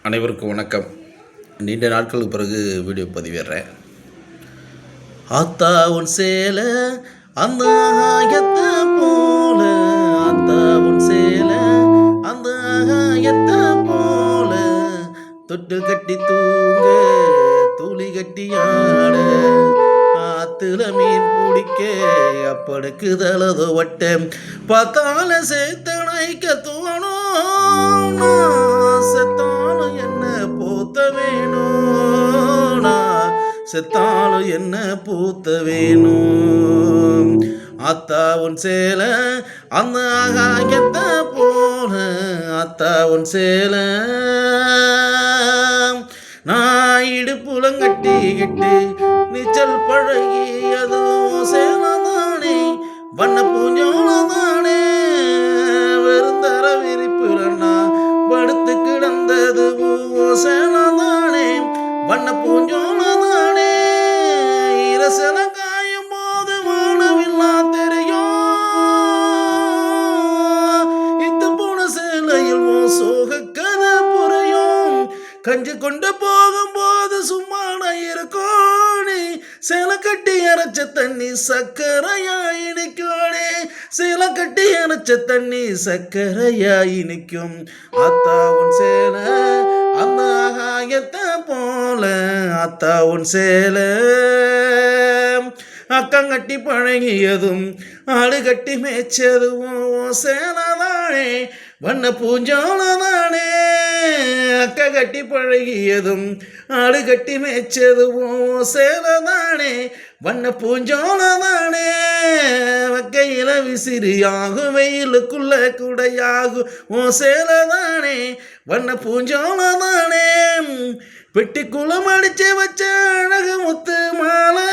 அனைவருக்கும் வணக்கம். நீண்ட நாட்களுக்கு பிறகு வீடியோ பதிவேறேன். ஆத்தா உன் சேலை அந்த ஆகாயத்தை போல, ஆத்தா உன் சேலை அந்த ஆகாயத்தை போல, தொட்டு கட்டி தூங்க துளி கட்டி ஆட, ஆத்துல மீன் பிடிக்க அப்படுக்கு தலது வட்ட, பார்த்தால சேர்த்தணைக்க தோணும், செத்தாலும் என்ன பூத்த வேணும், செத்தாலும் என்ன பூத்த வேணும். ஆத்தா உன் சேலை அந்த ஆகாயத்தை போல, ஆத்தா உன் சேலை நான் இடுப்புலங்கட்டி கட்டி நீச்சல் பழகி அதுவும் சேலதானே, வண்ண பூஞ்சோளதானே, வெறுந்தர விரிப்புலன்னா படுத்து கிடந்தது சேலதானே, வண்ண பூஞ்சோளதானே, இரசல காயும் போது வானவில்லா தெரியும், இத்து போன சேலையில் சோக கதை புரியும், கஞ்சி கொண்டு போகும்போது சும்மான இருக்கோனே, சேலை கட்டி அரைச்ச தண்ணி சக்கரையாய் இனிக்கோனே, சேலை கட்டி அரைச்ச தண்ணி சக்கரையாய் இனிக்கும். ஆத்தா உன் சேலை அந்த ஆகாயத்தை போல, ஆத்தா உன் சேலை அக்கங்கட்டி பழகியதும் ஆடு கட்டி மேய்ச்சதும் சேலதானே, வண்ண பூஞ்சோளதானே, அக்க கட்டி பழகியதும் ஆடு கட்டி மேய்ச்சதும் சேலதானே, வண்ண பூஞ்சோளதானே, வக்கையில விசிறியாகும் வெயிலுக்குள்ள குடையாகும் ஓ சேலதானே, வண்ண பூஞ்சோளதானே, பெட்டிக்குளம் அடிச்சு வச்ச அழகு முத்து மாலை,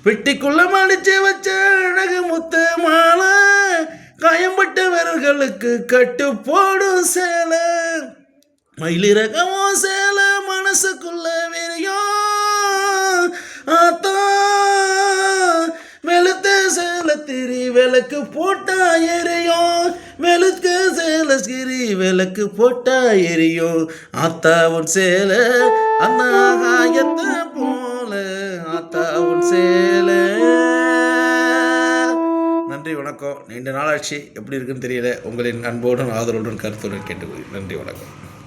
பெட்டிக்குள்ள அடிச்சு வச்ச அழகு முத்து மாலை, காயம்பட்ட விரல்களுக்கு கட்டு போடும் சேலை, மயிலிறகமோ சேலை மனசுக்குள்ள விரியும். ஆத்தா வெளுத்த சேலை திரி விளக்கு போட்டா எரியும், வெளுக்க சேலை சிரி விளக்கு போட்டா எரியும். ஆத்தா உன் சேலை அந்த ஆகாயத்தை போல, ஆத்தா உன் சேலை. நன்றி, வணக்கம். நீண்ட நாளாட்சி எப்படி இருக்குன்னு தெரியல. உங்களின் அன்போடும் ஆதரவுடன் கருத்துடன் கேட்டுக்கொள்கிறேன். நன்றி, வணக்கம்.